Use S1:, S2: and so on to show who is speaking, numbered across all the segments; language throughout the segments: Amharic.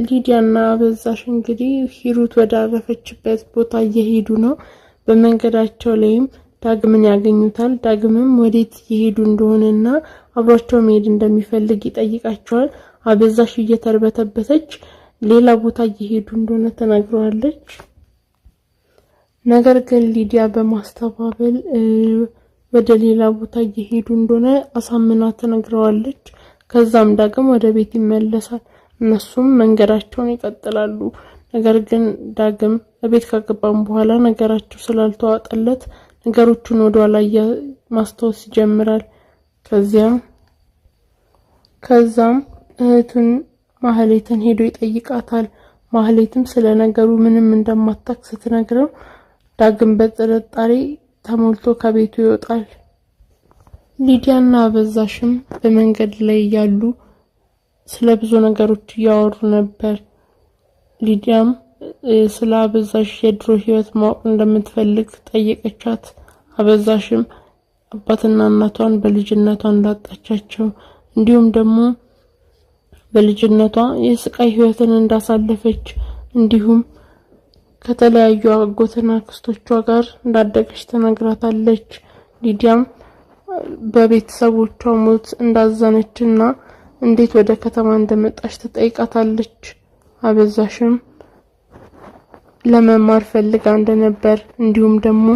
S1: ሊዲያና አበዛሽ እንግዲህ ሂሩት ወዳረፈችበት ቦታ እየሄዱ ነው። በመንገዳቸው ላይም ዳግምን ያገኙታል። ዳግምም ወዴት እየሄዱ እንደሆነና አብሯቸው መሄድ እንደሚፈልግ ይጠይቃቸዋል። አበዛሽ እየተርበተበተች ሌላ ቦታ እየሄዱ እንደሆነ ተናግረዋለች። ነገር ግን ሊዲያ በማስተባበል ወደ ሌላ ቦታ እየሄዱ እንደሆነ አሳምና ተናግረዋለች። ከዛም ዳግም ወደ ቤት ይመለሳል። እነሱም መንገዳቸውን ይቀጥላሉ። ነገር ግን ዳግም ቤት ከገባም በኋላ ነገራቸው ስላልተዋጠለት ነገሮቹን ወደ ኋላ ማስተዋወስ ይጀምራል። ከዛም እህቱን ማህሌትን ሄዶ ይጠይቃታል። ማህሌትም ስለ ነገሩ ምንም እንደማታውቅ ስትነግረው ዳግም በጥርጣሬ ተሞልቶ ከቤቱ ይወጣል። ሊዲያና አበዛሽም በመንገድ ላይ ያሉ ስለ ብዙ ነገሮች ያወሩ ነበር። ሊዲያም ስለ አበዛሽ የድሮ ህይወት ማወቅ እንደምትፈልግ ጠየቀቻት። አበዛሽም አባትና እናቷን በልጅነቷ እንዳጣቻቸው እንዲሁም ደግሞ በልጅነቷ የስቃይ ህይወትን እንዳሳለፈች እንዲሁም ከተለያዩ አጎትና አክስቶቿ ጋር እንዳደገች ተናግራታለች። ሊዲያም በቤተሰቦቿ ሞት እንዳዘነችና እንዴት ወደ ከተማ እንደመጣች ተጠይቃታለች። አበዛሽም ለመማር ፈልጋ እንደነበር እንዲሁም ደግሞ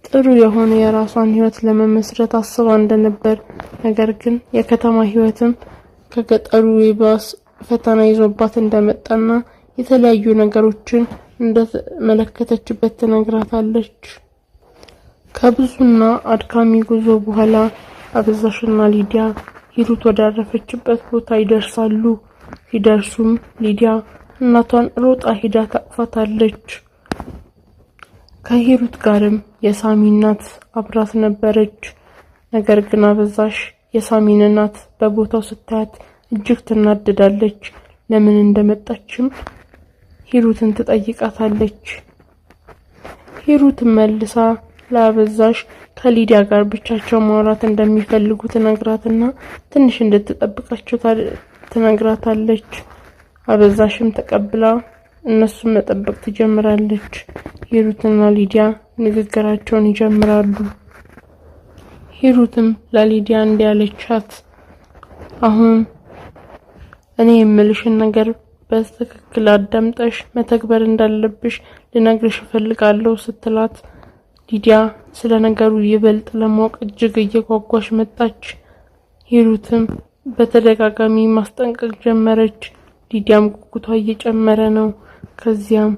S1: ጥሩ የሆነ የራሷን ህይወት ለመመስረት አስባ እንደነበር ነገር ግን የከተማ ህይወትም ከገጠሩ ይባስ ፈተና ይዞባት እንደመጣና የተለያዩ ነገሮችን እንደተመለከተችበት ተናግራታለች። ከብዙና አድካሚ ጉዞ በኋላ አበዛሽና ሊዲያ ሂሩት ወዳረፈችበት ቦታ ይደርሳሉ። ሲደርሱም ሊዲያ እናቷን ሮጣ ሄዳ ታቅፋታለች። ከሂሩት ጋርም የሳሚ እናት አብራት ነበረች። ነገር ግን አበዛሽ የሳሚን እናት በቦታው ስታያት እጅግ ትናደዳለች። ለምን እንደመጣችም ሂሩትን ትጠይቃታለች። ሂሩትን መልሳ ለአበዛሽ ከሊዲያ ጋር ብቻቸው ማውራት እንደሚፈልጉ ትነግራትና ትንሽ እንድትጠብቃቸው ትነግራታለች። አበዛሽም ተቀብላ እነሱን መጠበቅ ትጀምራለች። ሂሩትና ሊዲያ ንግግራቸውን ይጀምራሉ። ሂሩትም ለሊዲያ እንዲያለቻት አሁን እኔ የምልሽን ነገር በትክክል አዳምጠሽ መተግበር እንዳለብሽ ልነግርሽ እፈልጋለሁ ስትላት ሊዲያ ስለ ነገሩ ይበልጥ ለማወቅ እጅግ እየጓጓች መጣች። ሂሩትም በተደጋጋሚ ማስጠንቀቅ ጀመረች። ሊዲያም ጉጉቷ እየጨመረ ነው። ከዚያም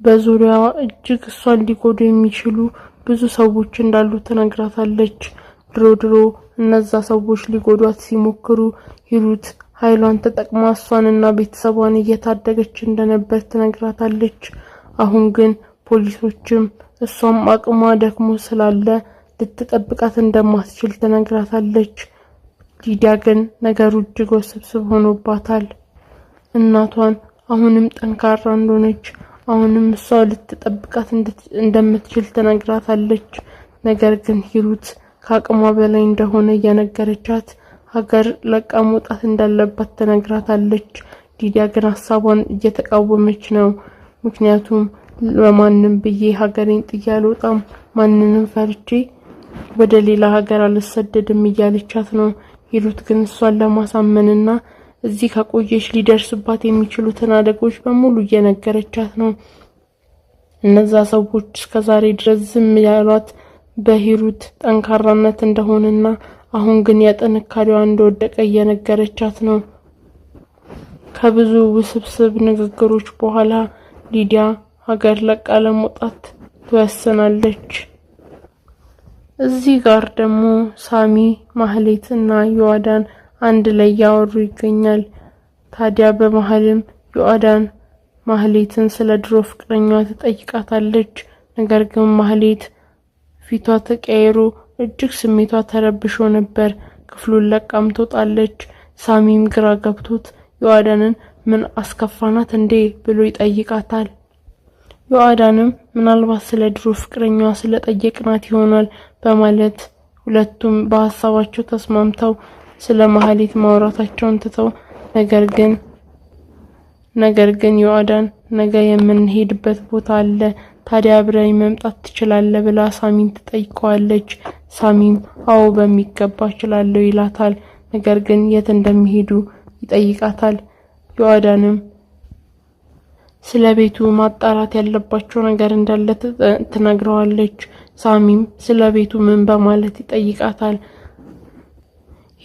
S1: በዙሪያዋ እጅግ እሷን ሊጎዱ የሚችሉ ብዙ ሰዎች እንዳሉ ትነግራታለች። ድሮ እነዛ ሰዎች ሊጎዷት ሲሞክሩ ሂሩት ኃይሏን ተጠቅማ እሷንና ቤተሰቧን እየታደገች እንደነበር ትነግራታለች። አሁን ግን ፖሊሶችም እሷም አቅሟ ደክሞ ስላለ ልትጠብቃት እንደማትችል ትነግራታለች። ሊዲያ ግን ነገሩ እጅግ ውስብስብ ሆኖባታል። እናቷን አሁንም ጠንካራ እንደሆነች አሁንም እሷ ልትጠብቃት እንደምትችል ትነግራታለች። ነገር ግን ሂሩት ከአቅሟ በላይ እንደሆነ እየነገረቻት ሀገር ለቃ መውጣት እንዳለባት ትነግራታለች። ሊዲያ ግን ሀሳቧን እየተቃወመች ነው። ምክንያቱም ለማንም ብዬ ሀገሬን ጥዬ አልወጣም፣ ማንንም ፈርቼ ወደ ሌላ ሀገር አልሰደድም እያለቻት ነው። ሂሩት ግን እሷን ለማሳመንና እዚህ ከቆየች ሊደርስባት የሚችሉትን አደጎች በሙሉ እየነገረቻት ነው። እነዛ ሰዎች እስከዛሬ ድረስ ዝም ያሏት በሂሩት ጠንካራነት እንደሆነና አሁን ግን ያጠነካሪዋ እንደወደቀ እየነገረቻት ነው። ከብዙ ውስብስብ ንግግሮች በኋላ ሊዲያ ሀገር ለቃ ለመውጣት ትወስናለች። እዚህ ጋር ደግሞ ሳሚ ማህሌትና ዮአዳን አንድ ላይ ያወሩ ይገኛል። ታዲያ በመሃልም ዮአዳን ማህሌትን ስለ ድሮ ፍቅረኛዋ ትጠይቃታለች። ነገር ግን ማህሌት ፊቷ ተቀይሮ እጅግ ስሜቷ ተረብሾ ነበር። ክፍሉን ለቃም ትወጣለች። ሳሚም ግራ ገብቶት ዮአዳንን ምን አስከፋናት እንዴ ብሎ ይጠይቃታል። ዮአዳንም ምናልባት ስለ ድሮ ፍቅረኛዋ ስለጠየቅናት ይሆናል በማለት ሁለቱም በሐሳባቸው ተስማምተው ስለ ማህሌት ማውራታቸውን ትተው ነገር ግን ዮአዳን ነገ የምንሄድበት ቦታ አለ፣ ታዲያ አብረኝ መምጣት ትችላለህ ብላ ሳሚን ትጠይቀዋለች። ሳሚም አዎ በሚገባ እችላለሁ ይላታል። ነገር ግን የት እንደሚሄዱ ይጠይቃታል። ዮአዳንም ስለ ቤቱ ማጣራት ያለባቸው ነገር እንዳለ ትነግረዋለች። ሳሚም ስለ ቤቱ ምን በማለት ይጠይቃታል።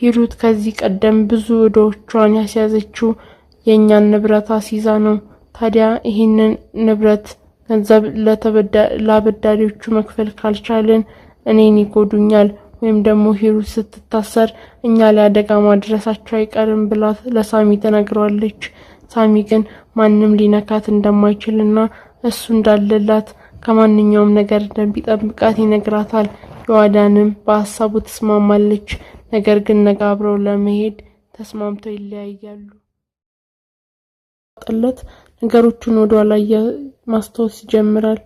S1: ሂሩት ከዚህ ቀደም ብዙ እዳዎቿን ያስያዘችው የኛን ንብረት አስይዛ ነው። ታዲያ ይህንን ንብረት ገንዘብ ለአበዳሪዎቹ መክፈል ካልቻልን እኔን ይጎዱኛል ወይም ደግሞ ሂሩት ስትታሰር እኛ ላይ አደጋ ማድረሳቸው አይቀርም ብላ ለሳሚ ተነግሯለች። ሳሚ ግን ማንም ሊነካት እንደማይችልና እሱ እንዳለላት ከማንኛውም ነገር እንደሚጠብቃት ይነግራታል። ዮአዳንም በሐሳቡ ተስማማለች። ነገር ግን ነገ አብረው ለመሄድ ተስማምተው ይለያያሉ። ጠለት ነገሮችን ወደ ኋላ ማስተዋወስ ይጀምራል።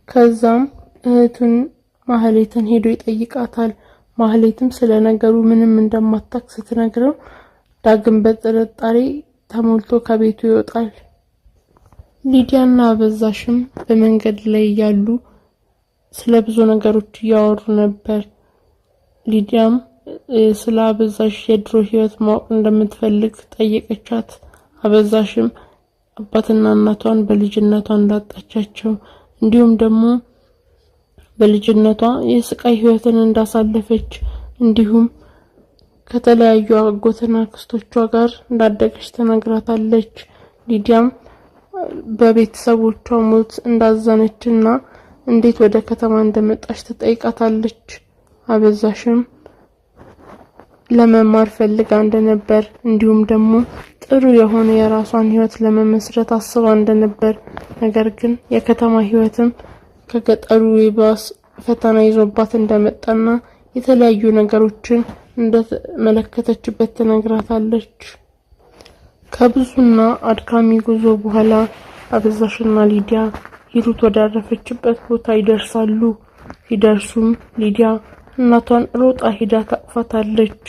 S1: ከዛም እህቱን ማህሌትን ሄዶ ይጠይቃታል። ማህሌትም ስለ ነገሩ ምንም እንደማታውቅ ስትነግረው ዳግም በጥርጣሬ ተሞልቶ ከቤቱ ይወጣል። ሊዲያና አበዛሽም በመንገድ ላይ ያሉ ስለ ብዙ ነገሮች እያወሩ ነበር። ሊዲያም ስለ አበዛሽ የድሮ ህይወት ማወቅ እንደምትፈልግ ጠየቀቻት። አበዛሽም አባትና እናቷን በልጅነቷ እንዳጣቻቸው እንዲሁም ደግሞ በልጅነቷ የስቃይ ህይወትን እንዳሳለፈች እንዲሁም ከተለያዩ አጎትና አክስቶቿ ጋር እንዳደገች ተነግራታለች። ሊዲያም በቤተሰቦቿ ሞት እንዳዘነችና እንዴት ወደ ከተማ እንደመጣች ትጠይቃታለች። አበዛሽም ለመማር ፈልጋ እንደነበር እንዲሁም ደግሞ ጥሩ የሆነ የራሷን ህይወት ለመመስረት አስባ እንደነበር ነገር ግን የከተማ ህይወትም ከገጠሩ ይባስ ፈተና ይዞባት እንደመጣና የተለያዩ ነገሮችን እንደተመለከተችበት ትነግራታለች። ከብዙና አድካሚ ጉዞ በኋላ አበዛሽና ሊዲያ ሂሩት ወዳረፈችበት ቦታ ይደርሳሉ። ሲደርሱም ሊዲያ እናቷን ሮጣ ሄዳ ታቅፋታለች።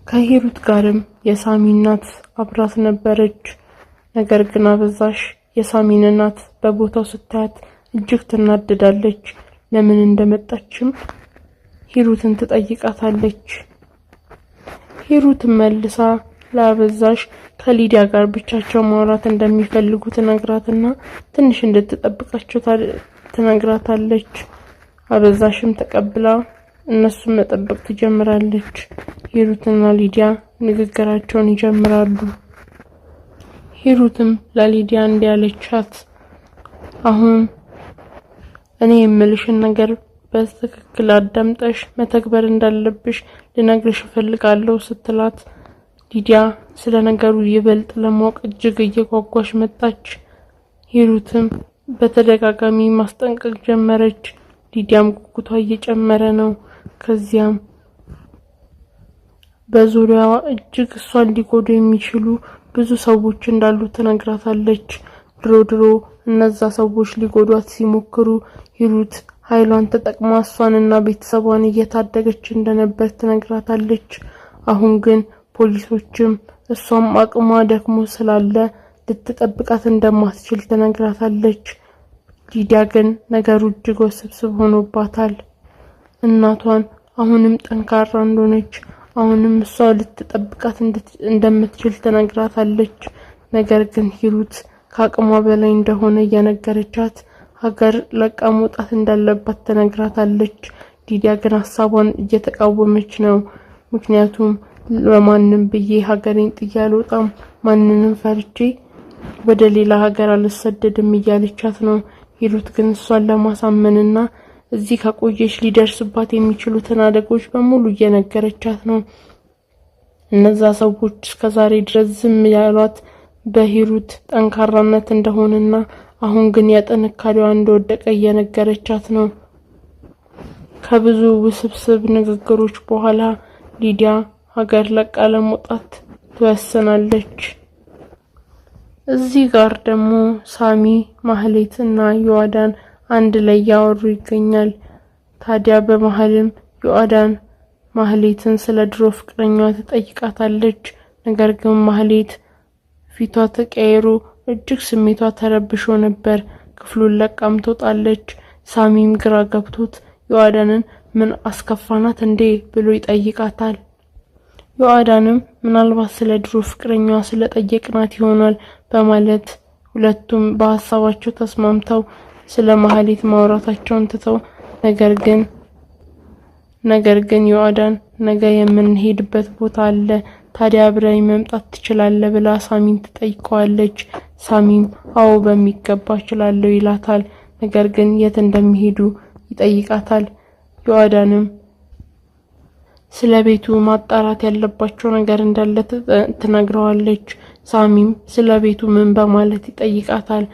S1: ከሂሩት ጋርም የሳሚ እናት አብራት ነበረች። ነገር ግን አበዛሽ የሳሚን እናት በቦታው ስታያት እጅግ ትናደዳለች። ለምን እንደመጣችም ሂሩትን ትጠይቃታለች። ሂሩትን መልሳ ለአበዛሽ ከሊዲያ ጋር ብቻቸው ማውራት እንደሚፈልጉ ትነግራትና ትንሽ እንድትጠብቃቸው ትነግራታለች። አበዛሽም ተቀብላ እነሱን መጠበቅ ትጀምራለች። ሂሩትና ሊዲያ ንግግራቸውን ይጀምራሉ። ሂሩትም ለሊዲያ እንዲያለቻት አሁን እኔ የምልሽን ነገር በትክክል አዳምጠሽ መተግበር እንዳለብሽ ልነግርሽ እፈልጋለሁ ስትላት ሊዲያ ስለ ነገሩ ይበልጥ ለማወቅ እጅግ እየጓጓች መጣች። ሂሩትም በተደጋጋሚ ማስጠንቀቅ ጀመረች። ሊዲያም ጉጉቷ እየጨመረ ነው። ከዚያም በዙሪያዋ እጅግ እሷን ሊጎዱ የሚችሉ ብዙ ሰዎች እንዳሉ ትነግራታለች። ድሮ እነዛ ሰዎች ሊጎዷት ሲሞክሩ ሂሩት ኃይሏን ተጠቅማ እሷንና ቤተሰቧን እየታደገች እንደነበር ትነግራታለች። አሁን ግን ፖሊሶችም እሷም አቅሟ ደክሞ ስላለ ልትጠብቃት እንደማትችል ትነግራታለች። ሊዲያ ግን ነገሩ እጅግ ውስብስብ ሆኖባታል። እናቷን አሁንም ጠንካራ እንደሆነች አሁንም እሷ ልትጠብቃት እንደምትችል ትነግራታለች። ነገር ግን ሂሩት ከአቅሟ በላይ እንደሆነ እየነገረቻት ሀገር ለቃ መውጣት እንዳለባት ትነግራታለች። ሊዲያ ግን ሀሳቧን እየተቃወመች ነው። ምክንያቱም ለማንም ብዬ ሀገሬን ጥዬ አልወጣም፣ ማንንም ፈርቼ ወደ ሌላ ሀገር አልሰደድም እያለቻት ነው። ሂሩት ግን እሷን ለማሳመንና እዚህ ከቆየች ሊደርስባት የሚችሉትን አደጎች በሙሉ እየነገረቻት ነው። እነዛ ሰዎች እስከዛሬ ድረስ ዝም ያሏት በሂሩት ጠንካራነት እንደሆነና አሁን ግን ያጠነካሪዋ እንደወደቀ እየነገረቻት ነው። ከብዙ ውስብስብ ንግግሮች በኋላ ሊዲያ ሀገር ለቃ ለመውጣት ትወስናለች። እዚህ ጋር ደግሞ ሳሚ ማህሌትና ዮአዳን አንድ ላይ ያወሩ ይገኛል። ታዲያ በመሃልም ዮአዳን ማህሌትን ስለ ድሮ ፍቅረኛዋ ትጠይቃታለች። ነገር ግን ማህሌት ፊቷ ተቀይሮ እጅግ ስሜቷ ተረብሾ ነበር። ክፍሉን ለቃም ትወጣለች። ሳሚም ግራ ገብቶት ዮአዳንን ምን አስከፋናት እንዴ ብሎ ይጠይቃታል። ዮአዳንም ምናልባት ስለ ድሮ ፍቅረኛዋ ስለጠየቅናት ይሆናል በማለት ሁለቱም በሐሳባቸው ተስማምተው ስለ ማህሌት ማውራታቸውን ትተው ነገር ግን ዮአዳን ነገ የምንሄድበት ቦታ አለ፣ ታዲያ አብረኝ መምጣት ትችላለህ ብላ ሳሚን ትጠይቀዋለች። ሳሚም አዎ በሚገባ እችላለሁ ይላታል። ነገር ግን የት እንደሚሄዱ ይጠይቃታል። ዮአዳንም ስለ ቤቱ ማጣራት ያለባቸው ነገር እንዳለ ትነግረዋለች። ሳሚም ስለ ቤቱ ምን በማለት ይጠይቃታል።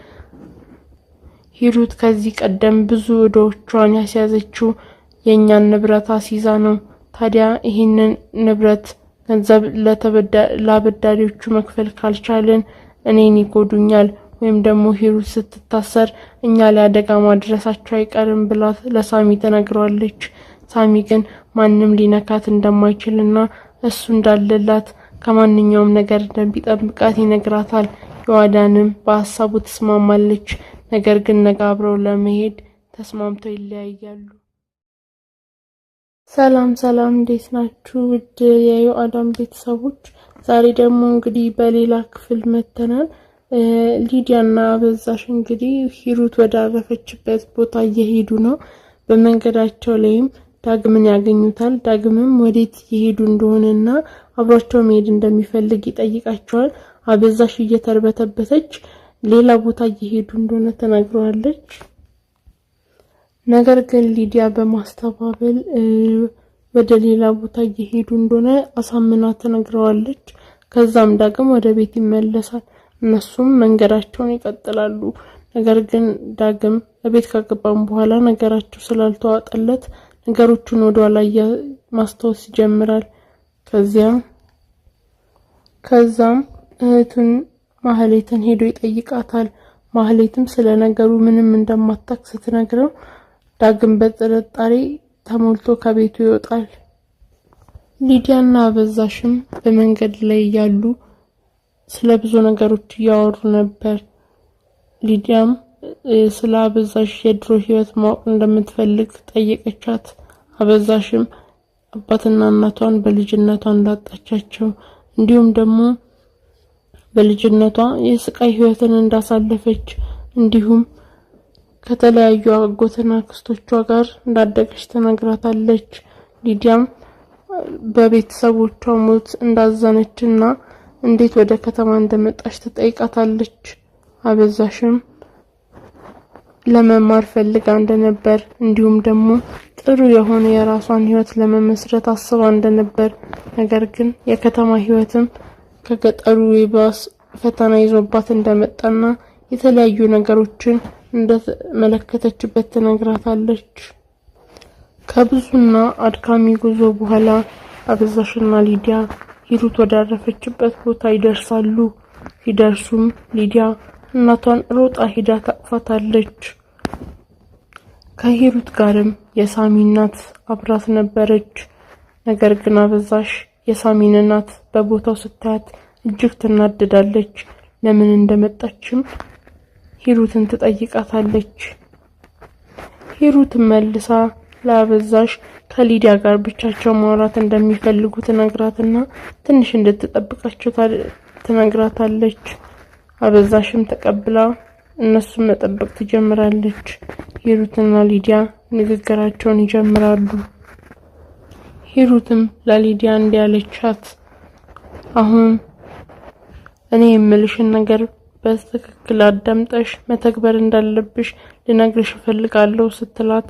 S1: ሂሩት ከዚህ ቀደም ብዙ ዕዳዎቿን ያስያዘችው የኛን ንብረት አስይዛ ነው። ታዲያ ይህንን ንብረት ገንዘብ ለአበዳሪዎቹ መክፈል ካልቻልን እኔን ይጎዱኛል ወይም ደግሞ ሂሩት ስትታሰር እኛ ላይ አደጋ ማድረሳቸው አይቀርም ብላ ለሳሚ ተነግሯለች። ሳሚ ግን ማንም ሊነካት እንደማይችልና እሱ እንዳለላት ከማንኛውም ነገር እንደሚጠብቃት ይነግራታል። ዮአዳንም በሐሳቡ ተስማማለች። ነገር ግን ነገ አብረው ለመሄድ ተስማምተው ይለያያሉ። ሰላም እንዴት ናችሁ? ውድ የዮአዳን ቤተሰቦች፣ ዛሬ ደግሞ እንግዲህ በሌላ ክፍል መተናል። ሊዲያና አበዛሽ እንግዲህ ሂሩት ወዳረፈችበት ቦታ እየሄዱ ነው። በመንገዳቸው ላይም ዳግምን ያገኙታል። ዳግምም ወዴት እየሄዱ እንደሆነና አብሯቸው መሄድ እንደሚፈልግ ይጠይቃቸዋል። አበዛሽ እየተርበተበተች ሌላ ቦታ እየሄዱ እንደሆነ ተናግረዋለች። ነገር ግን ሊዲያ በማስተባበል ወደ ሌላ ቦታ እየሄዱ እንደሆነ አሳምና ተናግረዋለች። ከዛም ዳግም ወደ ቤት ይመለሳል። እነሱም መንገዳቸውን ይቀጥላሉ። ነገር ግን ዳግም ቤት ከገባም በኋላ ነገራቸው ስላልተዋጠለት ነገሮቹን ወደ ኋላ ማስታወስ ይጀምራል። ከዛም እህቱን ማህሌትን ሄዶ ይጠይቃታል። ማህሌትም ስለ ነገሩ ምንም እንደማታውቅ ስትነግረው ዳግም በጥርጣሬ ተሞልቶ ከቤቱ ይወጣል። ሊዲያና አበዛሽም በመንገድ ላይ ያሉ ስለ ብዙ ነገሮች እያወሩ ነበር። ሊዲያም ስለ አበዛሽ የድሮ ህይወት ማወቅ እንደምትፈልግ ጠየቀቻት። አበዛሽም አባትና እናቷን በልጅነቷ እንዳጣቻቸው እንዲሁም ደግሞ በልጅነቷ የስቃይ ህይወትን እንዳሳለፈች እንዲሁም ከተለያዩ አጎትና አክስቶቿ ጋር እንዳደገች ተናግራታለች። ሊዲያም በቤተሰቦቿ ሞት እንዳዘነችና እንዴት ወደ ከተማ እንደመጣች ትጠይቃታለች። አበዛሽም ለመማር ፈልጋ እንደነበር እንዲሁም ደግሞ ጥሩ የሆነ የራሷን ህይወት ለመመስረት አስባ እንደነበር ነገር ግን የከተማ ህይወትም ከገጠሩ ይባስ ፈተና ይዞባት እንደመጣና የተለያዩ ነገሮችን እንደተመለከተችበት ትነግራታለች። ከብዙና አድካሚ ጉዞ በኋላ አበዛሽና ሊዲያ ሂሩት ወዳረፈችበት ቦታ ይደርሳሉ። ሲደርሱም ሊዲያ እናቷን ሮጣ ሂዳ ታቅፋታለች። ከሂሩት ጋርም የሳሚ እናት አብራት ነበረች። ነገር ግን አበዛሽ የሳሚን እናት በቦታው ስታያት እጅግ ትናደዳለች። ለምን እንደመጣችም ሂሩትን ትጠይቃታለች። ሂሩት መልሳ ለአበዛሽ ከሊዲያ ጋር ብቻቸው ማውራት እንደሚፈልጉ ትነግራትና ትንሽ እንድትጠብቃቸው ትነግራታለች። አበዛሽም ተቀብላ እነሱን መጠበቅ ትጀምራለች። ሂሩትና ሊዲያ ንግግራቸውን ይጀምራሉ። ሂሩትም ለሊዲያ እንዲያለቻት አሁን እኔ የምልሽን ነገር በትክክል አዳምጠሽ መተግበር እንዳለብሽ ልነግርሽ እፈልጋለሁ ስትላት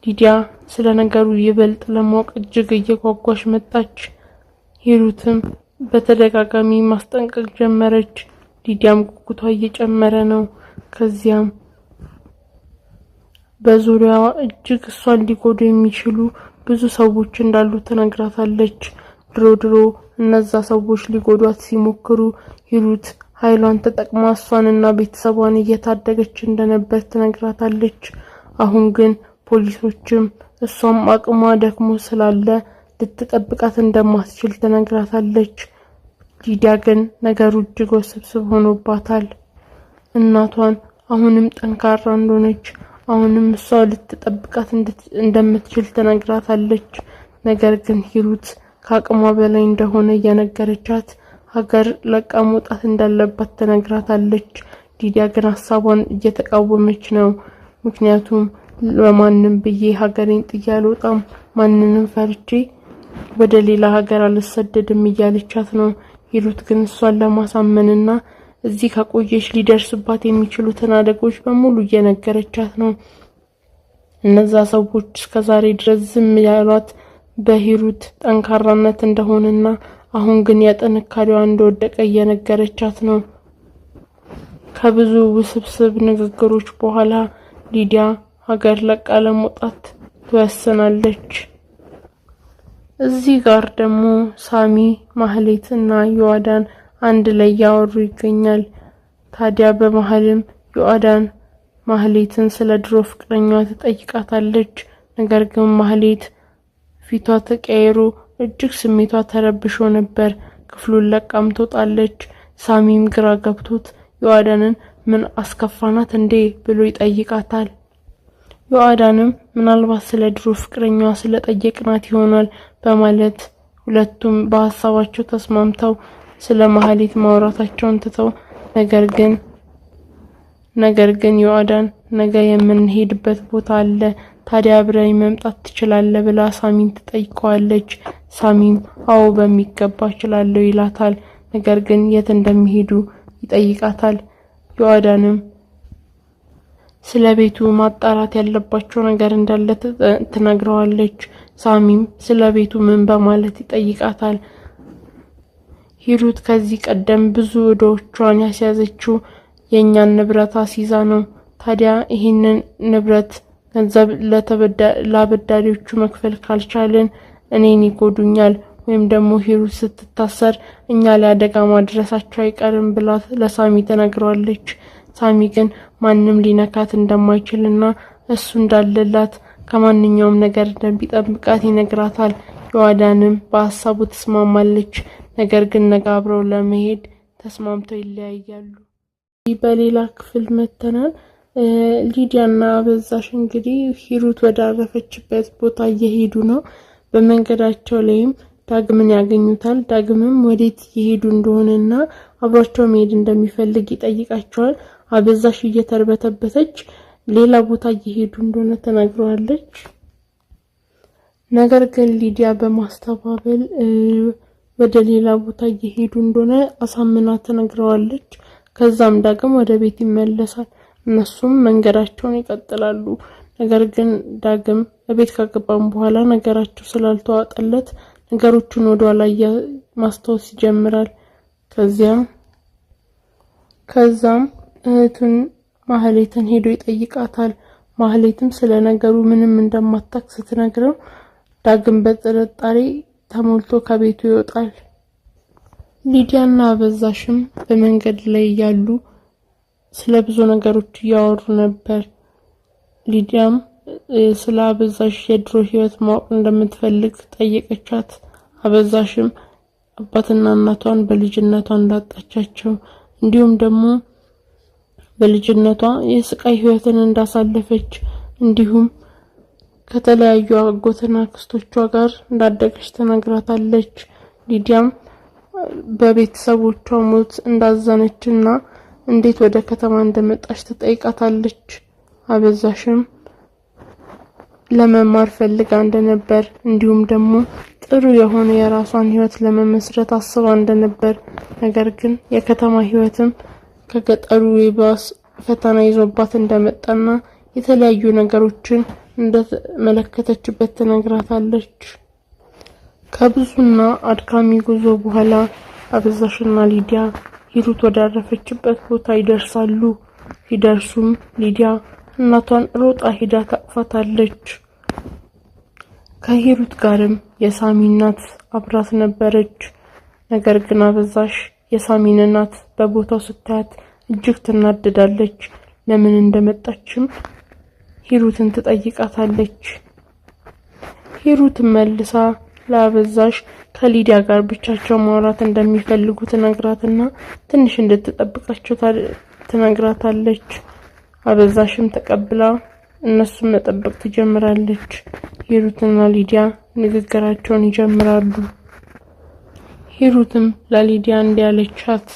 S1: ሊዲያ ስለ ነገሩ ይበልጥ ለማወቅ እጅግ እየጓጓች መጣች። ሂሩትም በተደጋጋሚ ማስጠንቀቅ ጀመረች። ሊዲያም ጉጉቷ እየጨመረ ነው። ከዚያም በዙሪያዋ እጅግ እሷን ሊጎዱ የሚችሉ ብዙ ሰዎች እንዳሉ ትነግራታለች። ድሮ እነዛ ሰዎች ሊጎዷት ሲሞክሩ ሂሩት ኃይሏን ተጠቅማ እሷንና ቤተሰቧን እየታደገች እንደነበር ትነግራታለች። አሁን ግን ፖሊሶችም እሷም አቅሟ ደክሞ ስላለ ልትጠብቃት እንደማትችል ትነግራታለች። ሊዲያ ግን ነገሩ እጅግ ውስብስብ ሆኖባታል። እናቷን አሁንም ጠንካራ እንደሆነች አሁንም እሷ ልትጠብቃት እንደምትችል ትነግራታለች። ነገር ግን ሂሩት ከአቅሟ በላይ እንደሆነ እየነገረቻት ሀገር ለቃ መውጣት እንዳለባት ትነግራታለች። ሊዲያ ግን ሀሳቧን እየተቃወመች ነው። ምክንያቱም ለማንም ብዬ ሀገሬን ጥዬ አልወጣም፣ ማንንም ፈርቼ ወደ ሌላ ሀገር አልሰደድም እያለቻት ነው። ሂሩት ግን እሷን ለማሳመንና እዚህ ከቆየች ሊደርስባት የሚችሉትን አደጎች በሙሉ እየነገረቻት ነው። እነዛ ሰዎች እስከዛሬ ድረስ ዝም ያሏት በሂሩት ጠንካራነት እንደሆነና አሁን ግን ያጠንካሪዋ እንደወደቀ እየነገረቻት ነው። ከብዙ ውስብስብ ንግግሮች በኋላ ሊዲያ ሀገር ለቃ ለመውጣት ትወስናለች። እዚህ ጋር ደግሞ ሳሚ ማህሌትና ዮአዳን አንድ ላይ ያወሩ ይገኛል። ታዲያ በመሃልም ዮአዳን ማህሌትን ስለ ድሮ ፍቅረኛዋ ትጠይቃታለች። ነገር ግን ማህሌት ፊቷ ተቀይሮ እጅግ ስሜቷ ተረብሾ ነበር። ክፍሉን ለቃም ትወጣለች። ሳሚም ግራ ገብቶት ዮአዳንን ምን አስከፋናት እንዴ ብሎ ይጠይቃታል። ዮአዳንም ምናልባት ስለ ድሮ ፍቅረኛዋ ስለጠየቅናት ይሆናል በማለት ሁለቱም በሐሳባቸው ተስማምተው ስለ ማህሌት ማውራታቸውን ትተው ነገር ግን ዮአዳን ነገ የምንሄድበት ቦታ አለ፣ ታዲያ አብረኝ መምጣት ትችላለህ ብላ ሳሚን ትጠይቀዋለች። ሳሚም አዎ በሚገባ እችላለሁ ይላታል። ነገር ግን የት እንደሚሄዱ ይጠይቃታል። ዮአዳንም ስለ ቤቱ ማጣራት ያለባቸው ነገር እንዳለ ትነግረዋለች። ሳሚም ስለ ቤቱ ምን በማለት ይጠይቃታል። ሂሩት ከዚህ ቀደም ብዙ ዕዳዎቿን ያስያዘችው የኛን ንብረት አስይዛ ነው። ታዲያ ይህንን ንብረት ገንዘብ ለአበዳሪዎቹ መክፈል ካልቻልን እኔን ይጎዱኛል ወይም ደግሞ ሂሩት ስትታሰር እኛ ላይ አደጋ ማድረሳቸው አይቀርም ብላ ለሳሚ ተነግሯለች። ሳሚ ግን ማንም ሊነካት እንደማይችልና እሱ እንዳለላት ከማንኛውም ነገር እንደሚጠብቃት ይነግራታል። ዮአዳንም በሐሳቡ ተስማማለች። ነገር ግን ነገ አብረው ለመሄድ ተስማምተው ይለያያሉ። በሌላ ክፍል መተናል። ሊዲያና አበዛሽ እንግዲህ ሂሩት ወዳረፈችበት ቦታ እየሄዱ ነው። በመንገዳቸው ላይም ዳግምን ያገኙታል። ዳግምም ወዴት እየሄዱ እንደሆነና አብሯቸው መሄድ እንደሚፈልግ ይጠይቃቸዋል። አበዛሽ እየተርበተበተች ሌላ ቦታ እየሄዱ እንደሆነ ተናግረዋለች። ነገር ግን ሊዲያ በማስተባበል ወደ ሌላ ቦታ እየሄዱ እንደሆነ አሳምና ተናግረዋለች። ከዛም ዳግም ወደ ቤት ይመለሳል። እነሱም መንገዳቸውን ይቀጥላሉ። ነገር ግን ዳግም በቤት ከገባም በኋላ ነገራቸው ስላልተዋጠለት ነገሮችን ወደ ኋላ ማስተዋወስ ይጀምራል። ከዛም እህቱን ማህሌትን ሄዶ ይጠይቃታል። ማህሌትም ስለ ነገሩ ምንም እንደማታውቅ ስትነግረው ዳግም በጥርጣሬ ተሞልቶ ከቤቱ ይወጣል። ሊዲያና አበዛሽም በመንገድ ላይ ያሉ ስለ ብዙ ነገሮች እያወሩ ነበር። ሊዲያም ስለ አበዛሽ የድሮ ህይወት ማወቅ እንደምትፈልግ ጠየቀቻት። አበዛሽም አባትና እናቷን በልጅነቷ እንዳጣቻቸው እንዲሁም ደግሞ በልጅነቷ የስቃይ ህይወትን እንዳሳለፈች እንዲሁም ከተለያዩ አጎትና አክስቶቿ ጋር እንዳደገች ተነግራታለች። ሊዲያም በቤተሰቦቿ ሞት እንዳዘነችና እንዴት ወደ ከተማ እንደመጣች ትጠይቃታለች። አበዛሽም ለመማር ፈልጋ እንደነበር እንዲሁም ደግሞ ጥሩ የሆነ የራሷን ህይወት ለመመስረት አስባ እንደነበር ነገር ግን የከተማ ህይወትም ከገጠሩ ይባስ ፈተና ይዞባት እንደመጣና የተለያዩ ነገሮችን እንደተመለከተችበት ትነግራታለች። ከብዙና አድካሚ ጉዞ በኋላ አበዛሽና ሊዲያ ሂሩት ወዳረፈችበት ቦታ ይደርሳሉ። ሲደርሱም ሊዲያ እናቷን ሮጣ ሄዳ ታቅፋታለች። ከሂሩት ጋርም የሳሚ እናት አብራት ነበረች። ነገር ግን አበዛሽ የሳሚን እናት በቦታው ስታያት እጅግ ትናደዳለች። ለምን እንደመጣችም ሂሩትን ትጠይቃታለች። ሂሩት መልሳ ለአበዛሽ ከሊዲያ ጋር ብቻቸው ማውራት እንደሚፈልጉ ትነግራትና ትንሽ እንድትጠብቃቸው ትነግራታለች። አበዛሽም ተቀብላ እነሱን መጠበቅ ትጀምራለች። ሂሩትና ሊዲያ ንግግራቸውን ይጀምራሉ። ሂሩትም ለሊዲያ እንዲያለቻት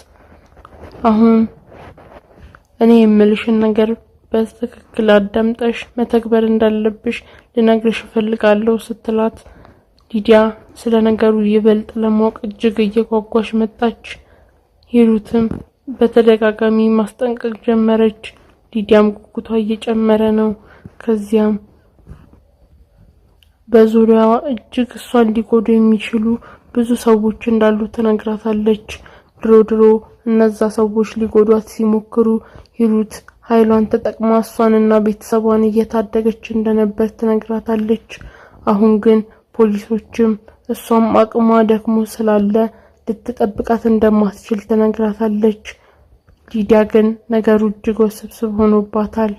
S1: አሁን እኔ የምልሽን ነገር በትክክል አዳምጠሽ መተግበር እንዳለብሽ ልነግርሽ እፈልጋለሁ ስትላት ሊዲያ ስለ ነገሩ ይበልጥ ለማወቅ እጅግ እየጓጓች መጣች። ሂሩትም በተደጋጋሚ ማስጠንቀቅ ጀመረች። ሊዲያም ጉጉቷ እየጨመረ ነው። ከዚያም በዙሪያዋ እጅግ እሷን ሊጎዱ የሚችሉ ብዙ ሰዎች እንዳሉ ትነግራታለች። ድሮ እነዛ ሰዎች ሊጎዷት ሲሞክሩ ሂሩት ኃይሏን ተጠቅማ እሷንና ቤተሰቧን እየታደገች እንደነበር ትነግራታለች። አሁን ግን ፖሊሶችም እሷም አቅሟ ደክሞ ስላለ ልትጠብቃት እንደማትችል ትነግራታለች። ሊዲያ ግን ነገሩ እጅግ ውስብስብ ሆኖባታል።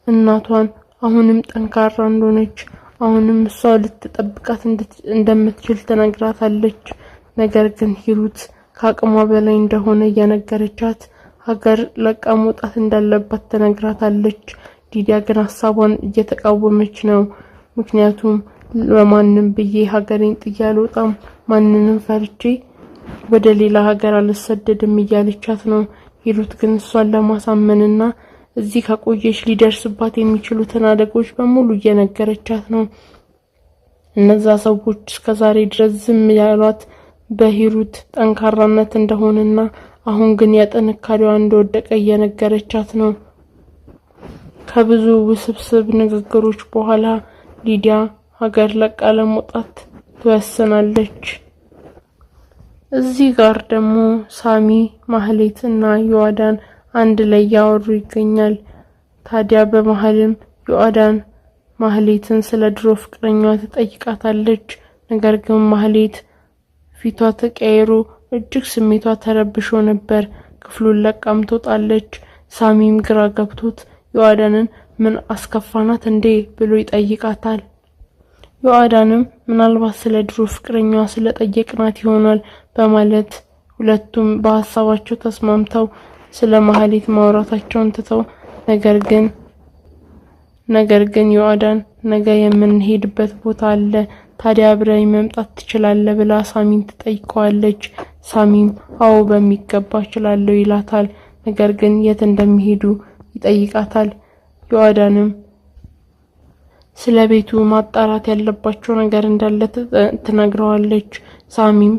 S1: እናቷን አሁንም ጠንካራ እንደሆነች አሁንም እሷ ልትጠብቃት እንደምትችል ትነግራታለች። ነገር ግን ሂሩት ከአቅሟ በላይ እንደሆነ እየነገረቻት ሀገር ለቃ መውጣት እንዳለባት ትነግራታለች። ሊዲያ ግን ሀሳቧን እየተቃወመች ነው። ምክንያቱም ለማንም ብዬ ሀገሬን ጥዬ አልወጣም፣ ማንንም ፈርቼ ወደ ሌላ ሀገር አልሰደድም እያለቻት ነው። ሂሩት ግን እሷን ለማሳመንና እዚህ ከቆየች ሊደርስባት የሚችሉትን አደጋዎች በሙሉ እየነገረቻት ነው። እነዛ ሰዎች እስከዛሬ ድረስ ዝም ያሏት በሂሩት ጠንካራነት እንደሆነና አሁን ግን ያጠነካሪዋ እንደወደቀ እየነገረቻት ነው። ከብዙ ውስብስብ ንግግሮች በኋላ ሊዲያ ሀገር ለቃ ለመውጣት ትወስናለች። እዚህ ጋር ደግሞ ሳሚ ማህሌትና ዮአዳን አንድ ላይ ያወሩ ይገኛል። ታዲያ በመሃልም ዮአዳን ማህሌትን ስለ ድሮ ፍቅረኛዋ ትጠይቃታለች። ነገር ግን ማህሌት ፊቷ ተቀይሮ እጅግ ስሜቷ ተረብሾ ነበር። ክፍሉን ለቃም ትወጣለች። ሳሚም ግራ ገብቶት ዮአዳንን ምን አስከፋናት እንዴ ብሎ ይጠይቃታል። ዮአዳንም ምናልባት ስለ ድሮ ፍቅረኛዋ ስለጠየቅናት ይሆናል በማለት ሁለቱም በሐሳባቸው ተስማምተው ስለ ማህሌት ማውራታቸውን ትተው ነገር ግን ዮአዳን ነገ የምንሄድበት ቦታ አለ፣ ታዲያ አብረኝ መምጣት ትችላለህ ብላ ሳሚን ትጠይቀዋለች። ሳሚም አዎ በሚገባ እችላለሁ ይላታል። ነገር ግን የት እንደሚሄዱ ይጠይቃታል። ዮአዳንም ስለ ቤቱ ማጣራት ያለባቸው ነገር እንዳለ ትነግረዋለች። ሳሚም